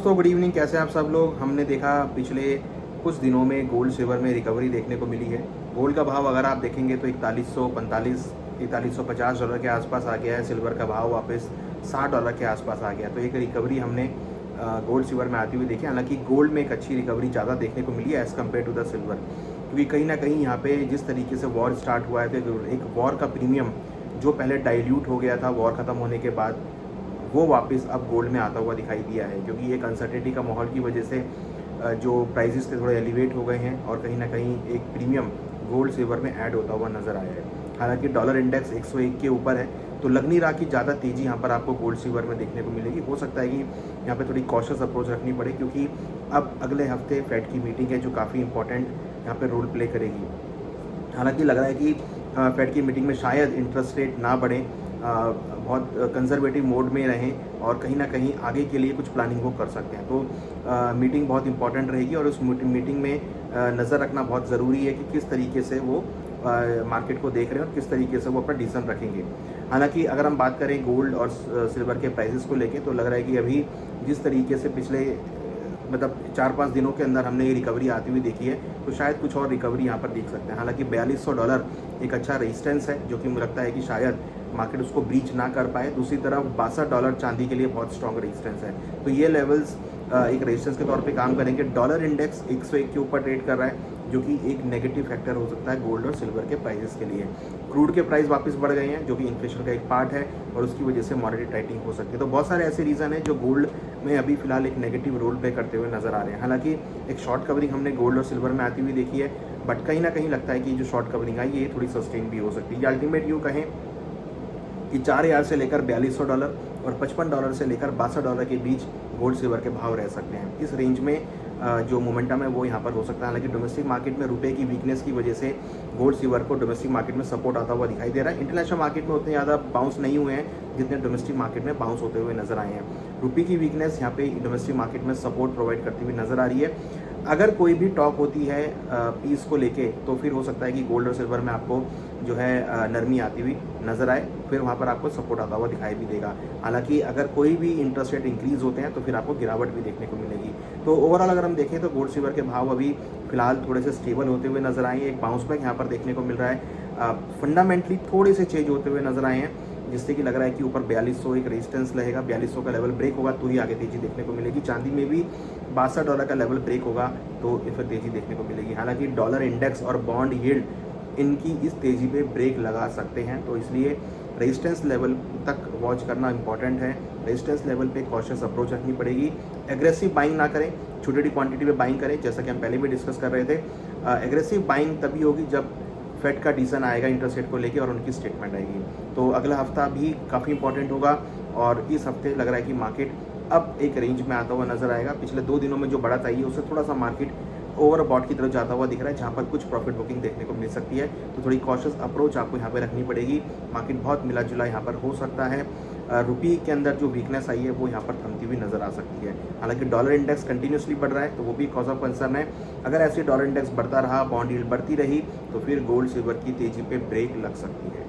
दोस्तों good evening, कैसे हैं आप सब लोग। हमने देखा पिछले कुछ दिनों में गोल्ड सिल्वर में रिकवरी देखने को मिली है। गोल्ड का भाव अगर आप देखेंगे तो 4145 $4150 के आसपास आ गया है। सिल्वर का भाव वापस $60 के आसपास आ गया। तो एक रिकवरी हमने गोल्ड सिल्वर में आती हुई देखी। हालांकि गोल्ड में एक अच्छी रिकवरी ज़्यादा देखने को मिली है as compare to the silver, क्योंकि कहीं ना कहीं यहाँ पे जिस तरीके से वॉर स्टार्ट हुआ है तो एक वॉर का प्रीमियम जो पहले डाइल्यूट हो गया था वॉर ख़त्म होने के बाद, वो वापस अब गोल्ड में आता हुआ दिखाई दिया है। क्योंकि एक अनसर्टेनिटी का माहौल की वजह से जो प्राइजेस थे थोड़े एलिवेट हो गए हैं और कहीं ना कहीं एक प्रीमियम गोल्ड सिल्वर में ऐड होता हुआ नज़र आया है। हालांकि डॉलर इंडेक्स 101 के ऊपर है, तो लग नहीं रहा कि ज़्यादा तेज़ी यहाँ पर आपको गोल्ड सिल्वर में देखने को मिलेगी। हो सकता है कि यहाँ पे थोड़ी कॉशियस अप्रोच रखनी पड़े, क्योंकि अब अगले हफ्ते फेड की मीटिंग है जो काफ़ी इंपॉर्टेंट यहाँ पे रोल प्ले करेगी। हालांकि लग रहा है कि फेड की मीटिंग में शायद इंटरेस्ट रेट ना बढ़े, बहुत कंजर्वेटिव मोड में रहें और कहीं ना कहीं आगे के लिए कुछ प्लानिंग वो कर सकते हैं। तो मीटिंग बहुत इंपॉर्टेंट रहेगी और उस मीटिंग में नज़र रखना बहुत ज़रूरी है कि किस तरीके से वो मार्केट को देख रहे हैं और किस तरीके से वो अपना डिसीजन रखेंगे। हालांकि अगर हम बात करें गोल्ड और सिल्वर के प्राइसेस को लेके, तो लग रहा है कि अभी जिस तरीके से पिछले मतलब 4-5 दिनों के अंदर हमने ये रिकवरी आती हुई देखी है, तो शायद कुछ और रिकवरी यहाँ पर देख सकते हैं। हालांकि $4200 एक अच्छा रेजिस्टेंस है, जो कि मुझे लगता है कि शायद मार्केट उसको ब्रीच ना कर पाए। दूसरी तरफ $62 चांदी के लिए बहुत स्ट्रॉन्ग रेजिस्टेंस है, तो ये लेवल्स एक रेजिस्टेंस के तौर पे काम करेंगे। डॉलर इंडेक्स 101 के ऊपर ट्रेड कर रहा है, जो कि एक नेगेटिव फैक्टर हो सकता है गोल्ड और सिल्वर के प्राइसेस के लिए। क्रूड के प्राइस वापस बढ़ गए हैं, जो कि इन्फ्लेशन का एक पार्ट है और उसकी वजह से मॉनेटरी टाइटिंग हो सकती है। तो बहुत सारे ऐसे रीज़न है जो गोल्ड में अभी फिलहाल एक नेगेटिव रोल प्ले करते हुए नजर आ रहे हैं। हालांकि एक शॉर्ट कवरिंग हमने गोल्ड और सिल्वर में आती हुई देखी है, बट कहीं ना कहीं लगता है कि जो शॉर्ट कवरिंग आई ये थोड़ी सस्टेन भी हो सकती है। अल्टीमेट यूँ कहें कि 4000 से लेकर $4200 और $55 से लेकर $62 के बीच गोल्ड सिल्वर के भाव रह सकते हैं। इस रेंज में जो मोमेंटम है वो यहाँ पर हो सकता है। हालांकि डोमेस्टिक मार्केट में रुपए की वीकनेस की वजह से गोल्ड सिल्वर को डोमेस्टिक मार्केट में सपोर्ट आता हुआ दिखाई दे रहा है। इंटरनेशनल मार्केट में उतने ज़्यादा बाउंस नहीं हुए हैं जितने डोमेस्टिक मार्केट में बाउंस होते हुए नजर आए हैं। रुपये की वीकनेस यहाँ पे डोमेस्टिक मार्केट में सपोर्ट प्रोवाइड करती हुई नजर आ रही है। अगर कोई भी टॉक होती है पीस को लेके, तो फिर हो सकता है कि गोल्ड और सिल्वर में आपको जो है नरमी आती हुई नजर आए, फिर वहाँ पर आपको सपोर्ट आता हुआ दिखाई भी देगा। हालांकि अगर कोई भी इंटरेस्ट रेट इंक्रीज होते हैं तो फिर आपको गिरावट भी देखने को मिलेगी। तो ओवरऑल अगर हम देखें तो गोल्ड सिल्वर के भाव अभी फिलहाल थोड़े से स्टेबल होते हुए नजर आए हैं। एक बाउंस बैक यहाँ पर देखने को मिल रहा है। फंडामेंटली थोड़े से चेंज होते हुए नजर आए हैं, जिससे कि लग रहा है कि ऊपर 4200 एक रेजिस्टेंस रहेगा। 4200 का लेवल ब्रेक होगा तो ही आगे तेजी देखने को मिलेगी। चांदी में भी $62 का लेवल ब्रेक होगा तो फिर तेजी देखने को मिलेगी। हालांकि डॉलर इंडेक्स और बॉन्ड यील्ड इनकी इस तेजी पे ब्रेक लगा सकते हैं, तो इसलिए रेजिस्टेंस लेवल तक वॉच करना इंपॉर्टेंट है। रेजिस्टेंस लेवल पे कॉशियस अप्रोच रखनी पड़ेगी। एग्रेसिव बाइंग ना करें, छोटी छोटी क्वांटिटी में बाइंग करें, जैसा कि हम पहले भी डिस्कस कर रहे थे। एग्रेसिव बाइंग तभी होगी जब फेड का डिसीजन आएगा इंटरेस्ट रेट को लेके और उनकी स्टेटमेंट आएगी। तो अगला हफ्ता भी काफ़ी इंपॉर्टेंट होगा और इस हफ्ते लग रहा है कि मार्केट अब एक रेंज में आता हुआ नजर आएगा। पिछले 2 दिनों में जो बढ़त आई है उससे थोड़ा सा मार्केट ओवरबॉट की तरफ जाता हुआ दिख रहा है, जहाँ पर कुछ प्रॉफिट बुकिंग देखने को मिल सकती है। तो थोड़ी कॉशियस अप्रोच आपको यहाँ पे रखनी पड़ेगी। मार्केट बहुत मिला जुला यहाँ पर हो सकता है। रुपये के अंदर जो वीकनेस आई है वो यहाँ पर थमती हुई नजर आ सकती है। हालांकि डॉलर इंडेक्स कंटिन्यूसली बढ़ रहा है, तो वो भी कॉज ऑफ कंसर्न है। अगर ऐसे डॉलर इंडेक्स बढ़ता रहा, बॉन्ड यील्ड बढ़ती रही, तो फिर गोल्ड सिल्वर की तेजी पे ब्रेक लग सकती है।